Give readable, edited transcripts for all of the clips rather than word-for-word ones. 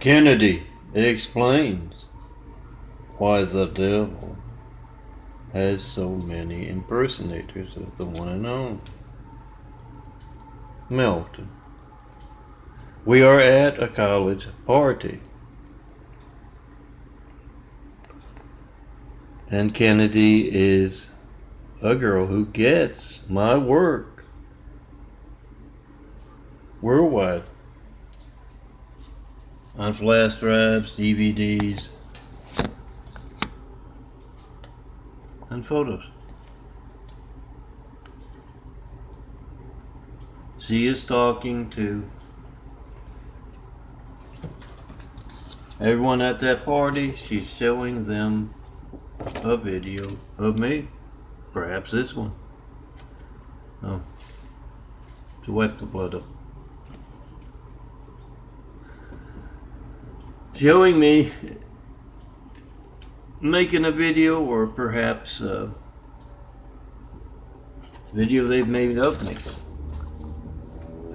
Kennedy explains why the devil has so many impersonators of the one and only Melton. We are at a college party, and Kennedy is a girl who gets my work worldwide on flash drives, DVDs, and photos. She is talking to everyone at that party. She's showing them a video of me. Perhaps this one. No. To wipe the blood up. Showing me making a video, or perhaps a video they've made of me.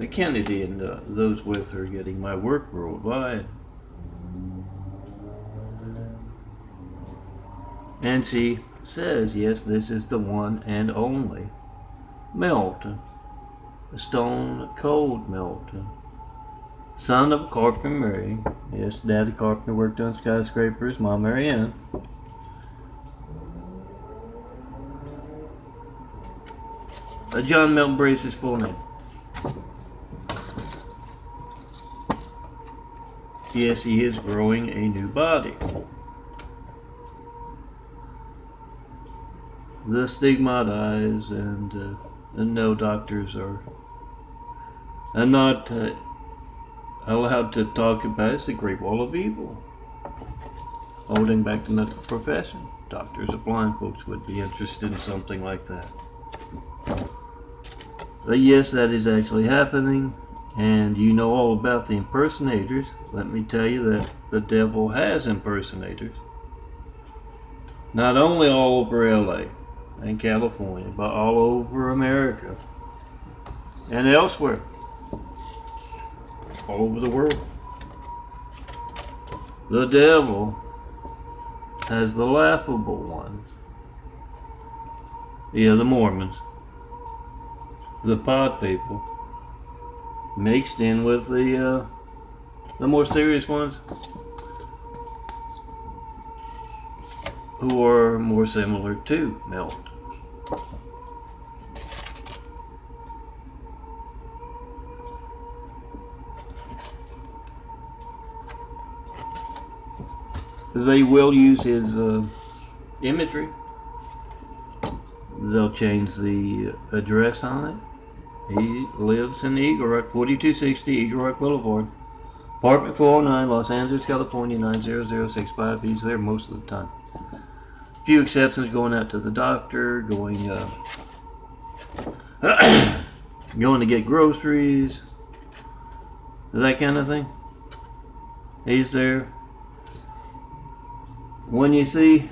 The Kennedy and those with her getting my work worldwide. And she says, yes, this is the one and only Melton, a stone cold Melton, son of Carpenter Mary. Yes, Daddy Carpenter worked on skyscrapers, Mom Mary Ann. John Melton Braves his full name. Yes, he is growing a new body. The stigmatized and no doctors are not allowed to talk about it. It's the Great Wall of Evil, holding back the medical profession. Doctors or blind folks would be interested in something like that. But yes, that is actually happening, and you know all about the impersonators. Let me tell you that the devil has impersonators, not only all over LA and California, but all over America and elsewhere, all over the world. The devil has the laughable ones. Yeah, the Mormons, the pod people, mixed in with the more serious ones, who are more similar to Melton. They will use his imagery. They'll change the address on it. He lives in Eagle Rock, 4260 Eagle Rock Boulevard, apartment 409, Los Angeles, California, 90065. He's there most of the time. Few exceptions, going out to the doctor, going going to get groceries, that kind of thing. He's there. When you see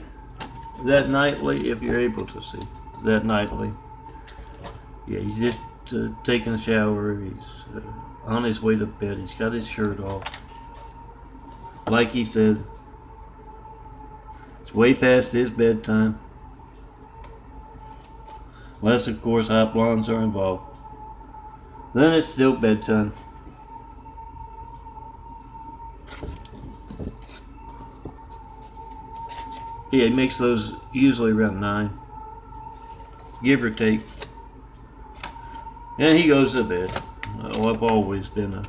that nightly, if you're able to see that nightly, yeah, he's just taking a shower. He's on his way to bed. He's got his shirt off. Like he says, it's way past his bedtime. Unless, of course, hot blondes are involved. Then it's still bedtime. Yeah, he makes those usually around 9, give or take. And he goes to bed. Oh, I've always been a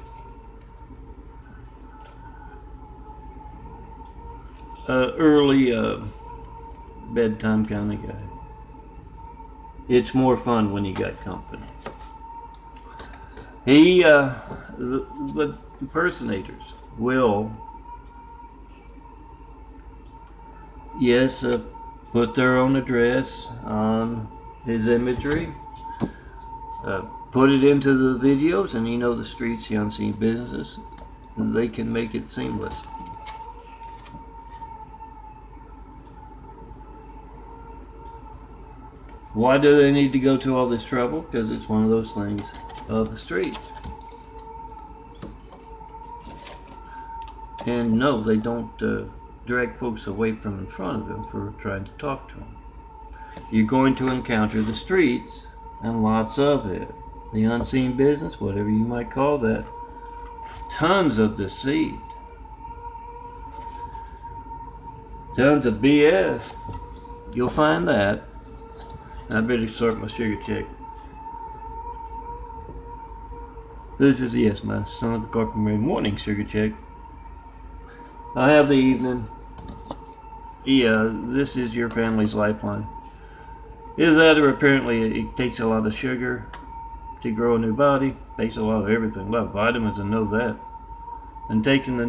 early bedtime kind of guy. It's more fun when you got company. The impersonators will, yes, put their own address on his imagery, put it into the videos, and you know the streets, the unseen business, they can make it seamless. Why do they need to go to all this trouble? Because it's one of those things of the streets. And no, they don't drag folks away from in front of them for trying to talk to them. You're going to encounter the streets, and lots of it. The unseen business, whatever you might call that. Tons of deceit. Tons of BS. You'll find that. I better start my sugar check. This is, yes, my Son of a Carpenter morning sugar check. I have the evening. Yeah, this is your family's lifeline. Either that or apparently it takes a lot of sugar to grow a new body. Takes a lot of everything, a lot of vitamins, I know that. And taking the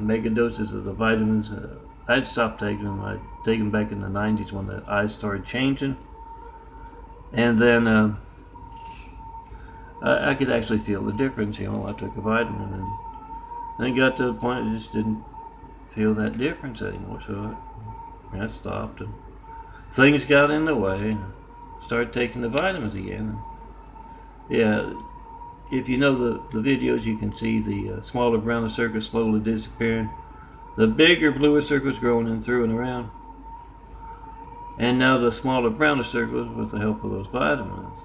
mega doses of the vitamins, I'd stopped taking them. I'd taken them back in the 90s when the eyes started changing. And then I could actually feel the difference, I took a vitamin, and then it got to the point I just didn't feel that difference anymore, so I stopped, and things got in the way, and started taking the vitamins again. Yeah, if you know the videos, you can see the smaller, browner circles slowly disappearing, the bigger, bluer circles growing in through and around, and now the smaller, browner circles, with the help of those vitamins,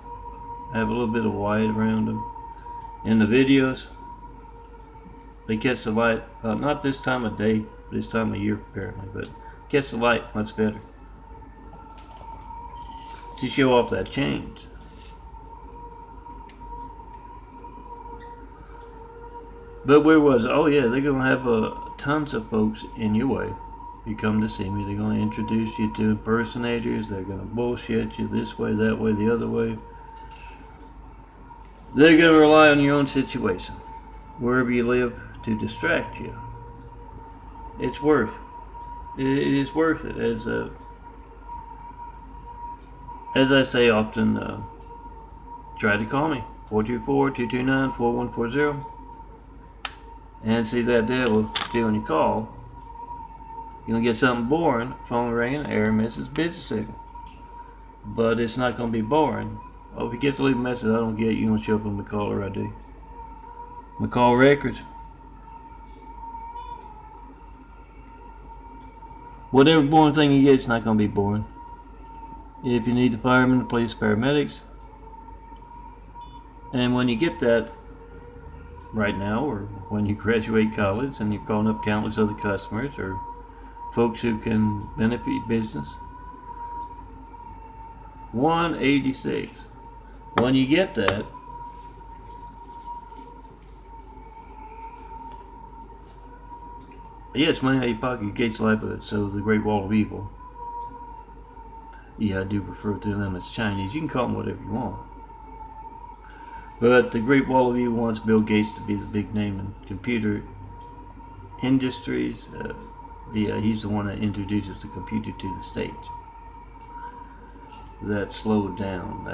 have a little bit of white around them. In the videos, they catch the light, not this time of day, this time of year apparently, but catch the light much better to show off that change. But where was it? Oh yeah, they're going to have tons of folks in your way. You come to see me, they're going to introduce you to impersonators, they're going to bullshit you this way, that way, the other way. They're going to rely on your own situation, wherever you live, to distract you. It is worth it. As I say often, try to call me, 424-229-4140, and see that devil stealing your call. You're going to get something boring, phone ringing, error message, busy signal. But it's not going to be boring. Oh, if you get to leave a message I don't get, you don't show up on my caller ID. My call records. Whatever boring thing you get, it's not going to be boring. If you need the firemen, the police, paramedics, and when you get that right now, or when you graduate college and you're calling up countless other customers or folks who can benefit your business, 186. When you get that, yeah, it's money out of your pocket, your gates life of it. So the Great Wall of Evil, yeah, I do refer to them as Chinese. You can call them whatever you want. But the Great Wall of Evil wants Bill Gates to be the big name in computer industries. Yeah, he's the one that introduces the computer to the stage. That slowed down,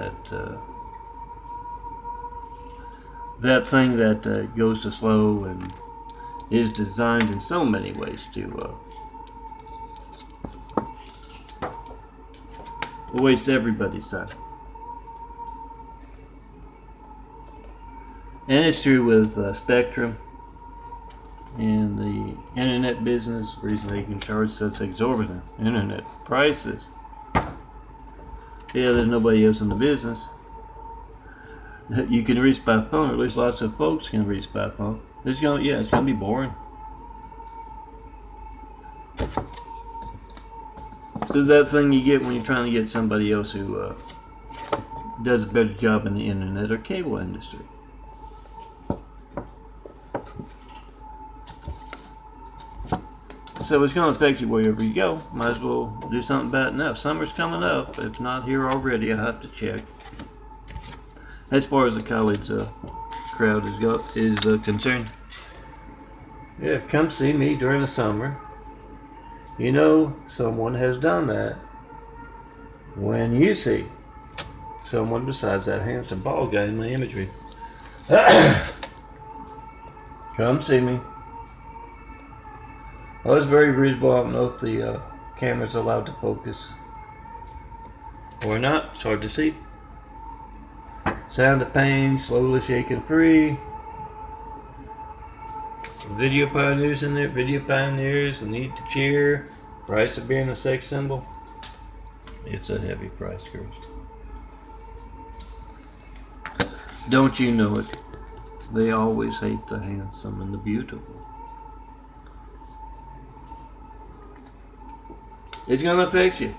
that thing that goes to slow and is designed in so many ways to waste everybody's time. And it's true with Spectrum and the internet business. The reason they can charge such exorbitant internet prices. Yeah, there's nobody else in the business. You can reach by phone, or at least lots of folks can reach by phone. It's gonna be boring. So that thing you get when you're trying to get somebody else who does a better job in the internet or cable industry. So it's going to affect you wherever you go. Might as well do something about it now. Summer's coming up. If not here already, I have to check. As far as the college crowd is concerned. Yeah, come see me during the summer. You know someone has done that. When you see someone besides that handsome bald guy in my imagery. Come see me. I was very reasonable. I don't know if the camera's allowed to focus or not. It's hard to see. Sound of pain, slowly shaking free. Video pioneers in there. Video pioneers, the need to cheer. Price of being a sex symbol. It's a heavy price, girls. Don't you know it? They always hate the handsome and the beautiful. It's gonna affect you.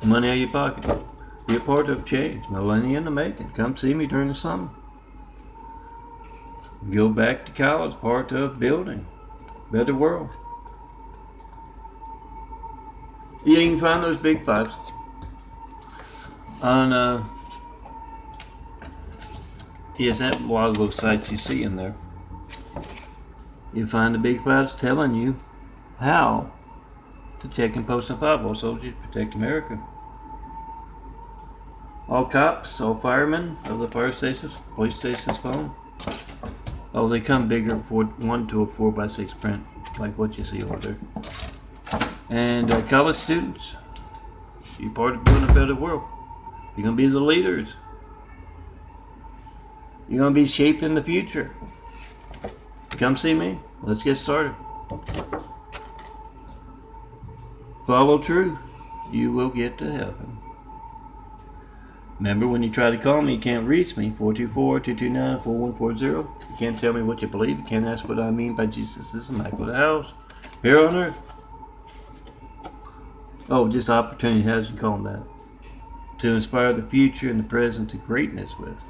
Money out of your pocket. Be a part of change. Millennia in the making. Come see me during the summer. Go back to college. Part of building. Better world. Yeah, you can find those big fives on yes, that a lot of those sites you see in there. You find the big fives telling you how to check and post a five. Soldiers protect America. All cops, all firemen of the fire stations, police stations phone. Oh, they come bigger for 1 to a 4x6 print, like what you see over there. And college students, you're part of building a better world. You're gonna be the leaders. You're gonna be shaping the future. Come see me. Let's get started. Follow truth. You will get to heaven. Remember, when you try to call me, you can't reach me. 424-229-4140. You can't tell me what you believe. You can't ask what I mean by Jesus' Immaculate House here on earth. Oh, just opportunity has you call that. To inspire the future and the present to greatness with.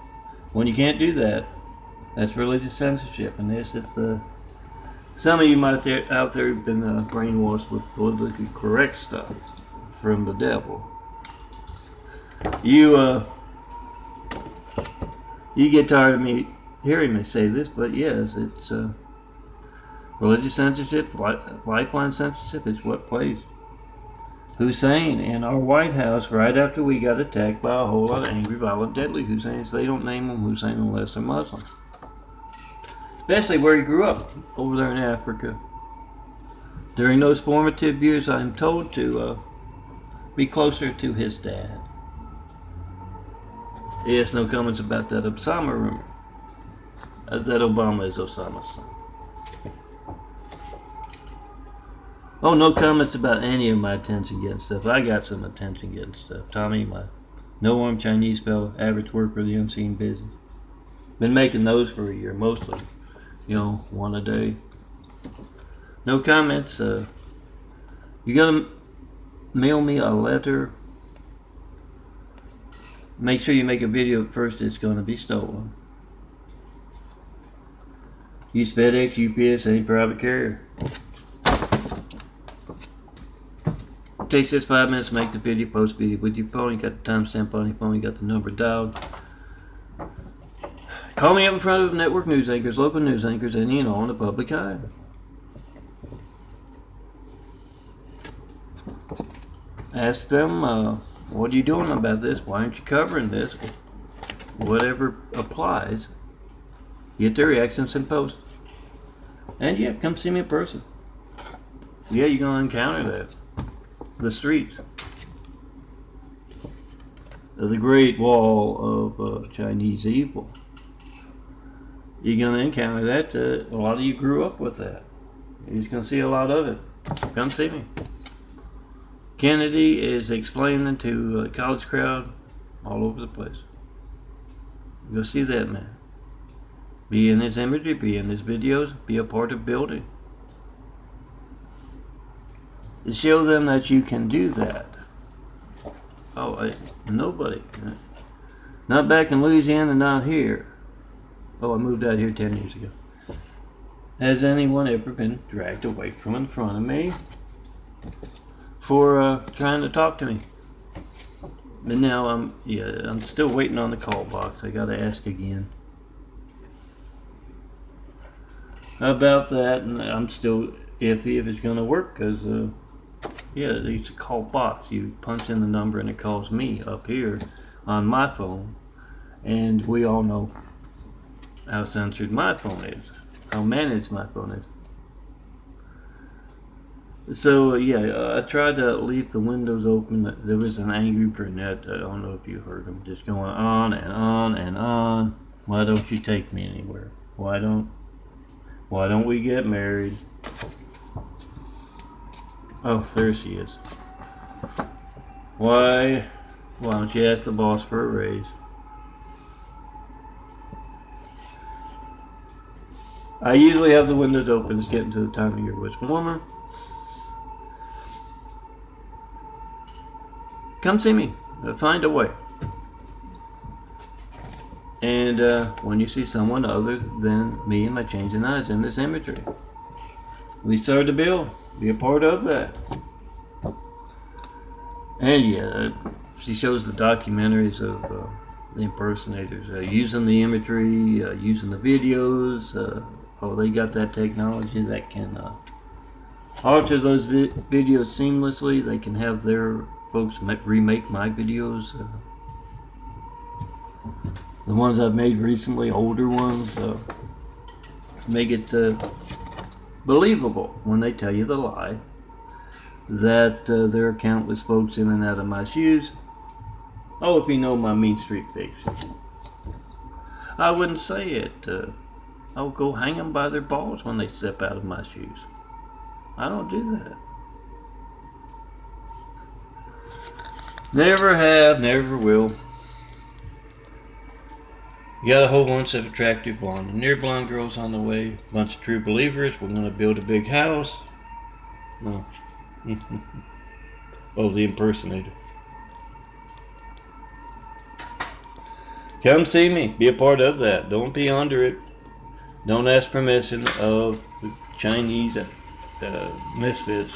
When you can't do that, that's religious censorship. And this, it's some of you might out there have been brainwashed with politically correct stuff from the devil. You get tired of me hearing me say this, but yes, it's religious censorship, lifeline censorship. It's what plays. Hussein in our White House right after we got attacked by a whole lot of angry, violent, deadly Husseins. They don't name them Hussein unless they're Muslim. Especially where he grew up, over there in Africa. During those formative years, I'm told to be closer to his dad. Yes, no comments about that Osama rumor. That Obama is Osama's son. Oh, no comments about any of my attention getting stuff. I got some attention getting stuff. Tommy, my no-armed Chinese fellow, average worker of the unseen business. Been making those for a year, mostly. You know, one a day. No comments. You gotta mail me a letter. Make sure you make a video first. It's gonna be stolen. Use FedEx, UPS, any private carrier. Takes us 5 minutes to make the video, post video with your phone. You got the timestamp on your phone, you got the number dialed. Call me up in front of network news anchors, local news anchors, and you know, in the public eye. Ask them, what are you doing about this? Why aren't you covering this? Whatever applies. Get their reactions and post. And yeah, come see me in person. Yeah, you're gonna encounter that. The streets. The Great Wall of Chinese evil. You're going to encounter that. A lot of you grew up with that. You're just going to see a lot of it. Come see me. Kennedy is explaining to a college crowd all over the place. Go see that man. Be in his imagery, be in his videos, be a part of building. To show them that you can do that. Oh, nobody. Not back in Louisiana, not here. Oh, I moved out here 10 years ago. Has anyone ever been dragged away from in front of me for trying to talk to me? But now I'm still waiting on the call box. I gotta ask again about that, and I'm still iffy if it's gonna work, because yeah, it's a call box. You punch in the number and it calls me up here on my phone, and we all know how censored my phone is, how managed my phone is. So yeah, I tried to leave the windows open. There was an angry brunette. I don't know if you heard him, just going on and on and on. Why don't you take me anywhere? Why don't Why don't we get married? Oh, there she is. Why don't you ask the boss for a raise? I usually have the windows open. It's getting to the time of year where it's warmer. Come see me. Find a way. And when you see someone other than me and my changing eyes in this imagery, we started to build. Be a part of that. And yeah, she shows the documentaries of the impersonators using the imagery, using the videos. They got that technology that can alter those videos seamlessly. They can have their folks remake my videos. The ones I've made recently, older ones, make it believable when they tell you the lie that there are countless folks in and out of my shoes. Oh, if you know my Mean Street fiction, I wouldn't say it. I'll go hang them by their balls when they step out of my shoes. I don't do that. Never have, never will. You got a whole bunch of attractive blonde and near blonde girls on the way. Bunch of true believers. We're going to build a big house. No. Oh, the impersonator. Come see me. Be a part of that. Don't be under it. Don't ask permission of the Chinese misfits.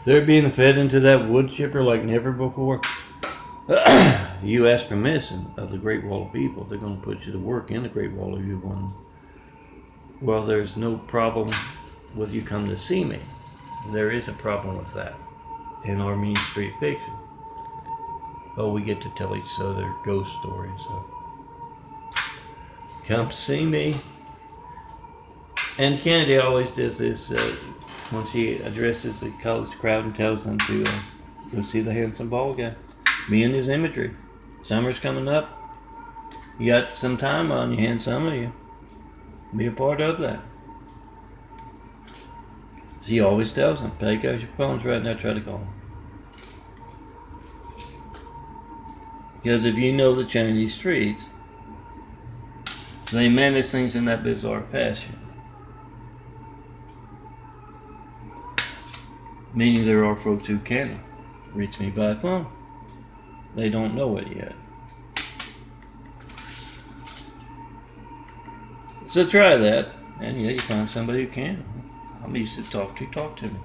They're being fed into that wood chipper like never before. You ask permission of the Great Wall of Evil, they're going to put you to work in the Great Wall of Evil. And, well, there's no problem with you come to see me. There is a problem with that in our Mean Street fiction. Oh, we get to tell each other ghost stories. So. Come see me. And Kennedy always does this when she addresses the college crowd and tells them to go see the handsome bald guy. Me and his imagery. Summer's coming up. You got some time on your hands, some of you. Be a part of that. She always tells them, take out your phones right now, try to call them. Because if you know the Chinese streets, they manage things in that bizarre fashion. Meaning there are folks who can reach me by phone. They don't know it yet. So try that, and yeah, you find somebody who can. I'm easy to talk to me.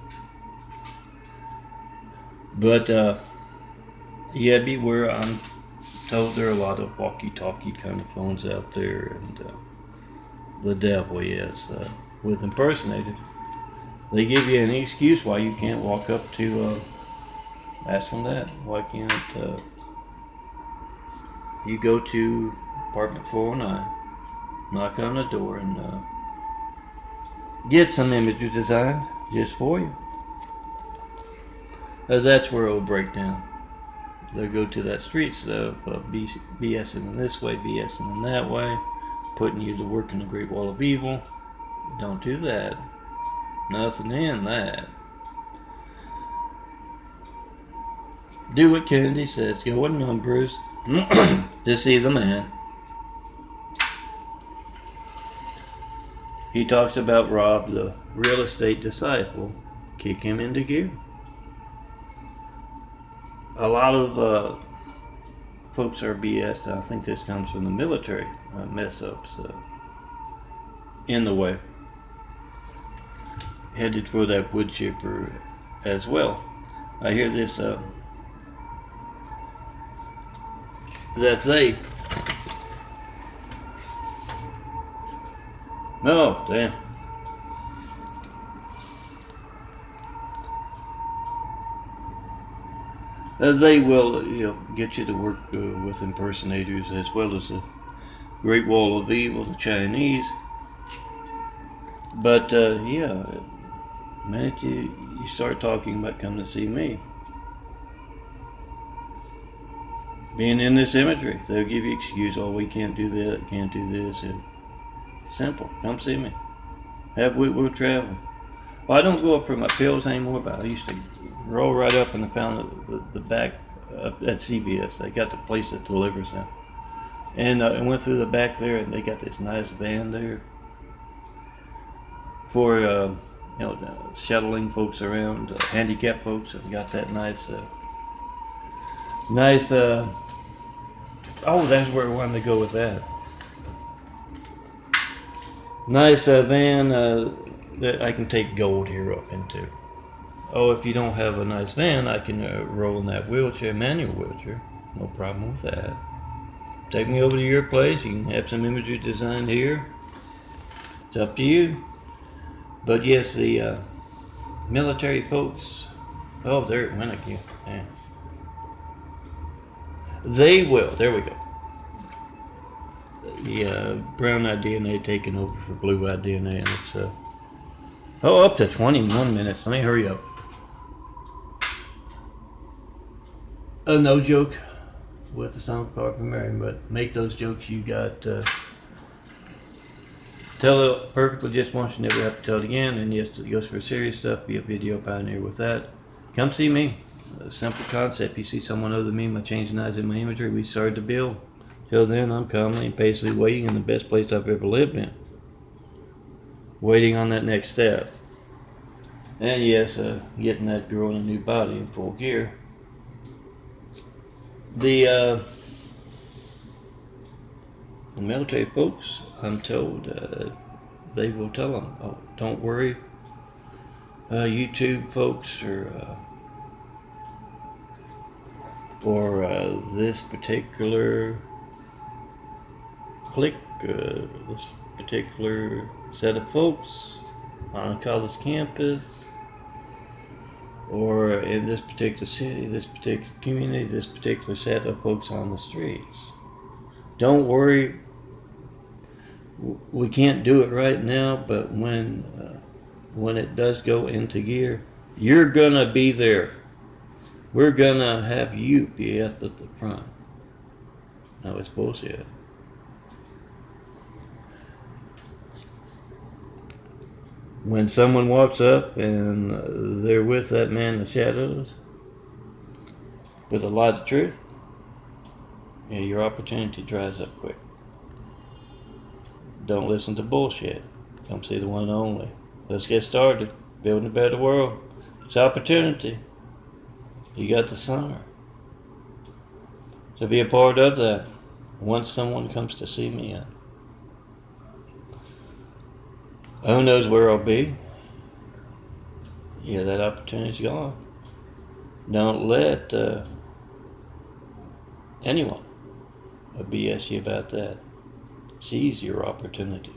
But yeah, beware. I'm told there are a lot of walkie-talkie kind of phones out there, and the devil, yes, with impersonators. They give you any excuse why you can't walk up to ask them that. Why can't you go to apartment 409, knock on the door, and get some imagery designed just for you? That's where it will break down. They'll go to that streets of BSing in this way, BSing in that way, putting you to work in the Great Wall of Evil. Don't do that. Nothing in that. Do what Kennedy says. Go with numbers to see the man. He talks about Rob, the real estate disciple. Kick him into gear. A lot of folks are BS. I think this comes from the military mess-ups in the way. Headed for that wood chipper as well. I hear this that they no damn they will get you to work with impersonators as well as the Great Wall of Evil, the Chinese. But yeah, the minute you start talking about coming to see me, being in this imagery, they'll give you excuse. Oh, we can't do that, can't do this. And Simple. Come see me. We'll travel. Well, I don't go up for my pills anymore, but I used to roll right up and I found the back at CVS. They got the place that delivers them. And I went through the back there, and they got this nice van there for shuttling folks around, handicapped folks. And got that nice. Oh, that's where I wanted to go with that. Nice van that I can take Gold here up into. Oh, if you don't have a nice van, I can roll in that wheelchair, manual wheelchair. No problem with that. Take me over to your place. You can have some imagery designed here. It's up to you. But yes, the military folks, oh, there it went again. Man. They will. There we go. The brown-eyed DNA taking over for blue-eyed DNA, and it's up to 21 minutes. Let me hurry up. No joke with the song Carpenter, but make those jokes you got. Tell it perfectly just once, you never have to tell it again. And yes, it goes for serious stuff. Be a video pioneer with that. Come see me. A simple concept. You see someone other than me, my changing eyes in my imagery, we started to build. Till then, I'm calmly and patiently waiting in the best place I've ever lived in. Waiting on that next step. And yes, getting that girl in a new body in full gear. The military folks, I'm told, they will tell them, oh, don't worry. YouTube folks or this particular clique, this particular set of folks on a college campus, or in this particular city, this particular community, this particular set of folks on the streets. Don't worry, we can't do it right now, but when it does go into gear, you're gonna be there. We're gonna have you be up at the front. No, it's bullshit. When someone walks up and they're with that man in the shadows with a lot of truth, yeah, your opportunity dries up quick. Don't listen to bullshit. Come see the one and only. Let's get started. Building a better world. It's opportunity. You got the summer. So be a part of that once someone comes to see me. Who knows where I'll be? Yeah, that opportunity's gone. Don't let anyone BS you about that. Seize your opportunity.